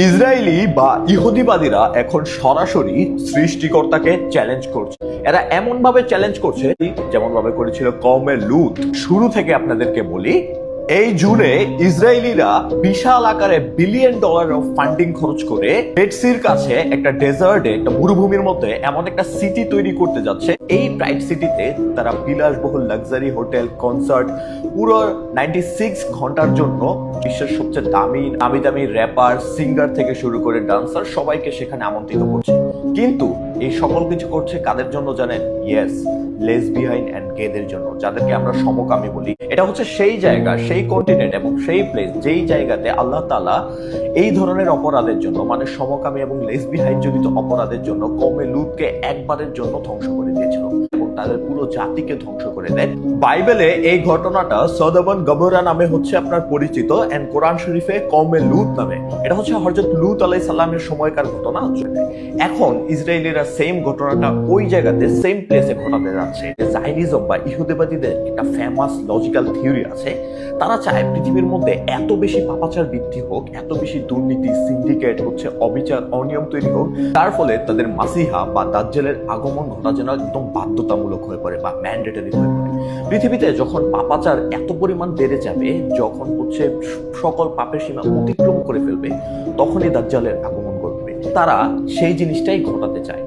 Israeli বা ইহুদিবাদীরা এখন সরাসরি সৃষ্টিকর্তাকে চ্যালেঞ্জ করছে। এরা এমন ভাবে চ্যালেঞ্জ করছে যেমন ভাবে করেছিল কওমে লূত। শুরু থেকে আপনাদেরকে বলি, এই জুনে ইসরায়েলিরা বিশাল আকারে বিলিয়ন ডলার ফান্ডিং খরচ করে রেড সির কাছে একটা ডেজার্টে, একটা মরুভূমির মধ্যে এমন একটা সিটি তৈরি করতে যাচ্ছে। এই প্রাইড সিটিতে তারা বিলাসবহুল লাক্সারি হোটেল, কনসার্ট, পুরো 96 ঘন্টার জন্য বিশ্বের সবচেয়ে দামি দামি র্যাপার, সিঙ্গার থেকে শুরু করে ডান্সার সবাইকে সেখানে আমন্ত্রিত করছে। কিন্তু এই সকল কিছু করছে কাদের জন্য জানেন? ইয়েস, লেসবিয়ান এন্ড গেদের জন্য, যাদেরকে আমরা সমকামী বলি। এটা হচ্ছে সেই জায়গা, সেই কন্টিনেন্ট এবং সেই প্লেস যেই জায়গাতে আল্লাহ তাআলা এই ধরনের অপরাধের জন্য, মানে সমকামী এবং লেসবিয়ান জড়িত অপরাধের জন্য কওমে লূতকে একবারের জন্য ধ্বংস করে দিয়েছিল এবং তাদের পুরো জাতিকে ধ্বংস করে দেয়। বাইবেলে এই ঘটনাটা সদমন গমোরা নামে হচ্ছে আপনার পরিচিত, এন্ড কোরআন শরীফে কওমে লূত নামে। এটা হচ্ছে হযরত লূত আলাইহিস সালামের সময়কার ঘটনা। এখন ইসরায়েলিরা সেম ঘটনাটা ওই জায়গাতে সেম প্লেসে ঘটাতে যাচ্ছে। জায়নিজম বা ইহুদিবাদীদের একটা ফেমাস লজিক্যাল থিওরি আছে। তারা চায় পৃথিবীর মধ্যে এত বেশি পাপাচার বৃদ্ধি হোক, এত বেশি দুর্নীতি, সিন্ডিকেট হচ্ছে, অবিচার, অনিয়ম তৈরি হোক, তার ফলে তাদের মাসিহা বা দাজ্জালের আগমন ঘটা যেন একদম বাধ্যতামূলক হয়ে পড়ে বা ম্যান্ডেটরি হয়ে পড়ে। পৃথিবীতে যখন পাপাচার এত পরিমাণ বেড়ে যাবে, যখন হচ্ছে সকল পাপের সীমা অতিক্রম করে ফেলবে, তখনই দাজ্জালের আগমন ঘটবে। তারা সেই জিনিসটাই ঘটাতে চায়।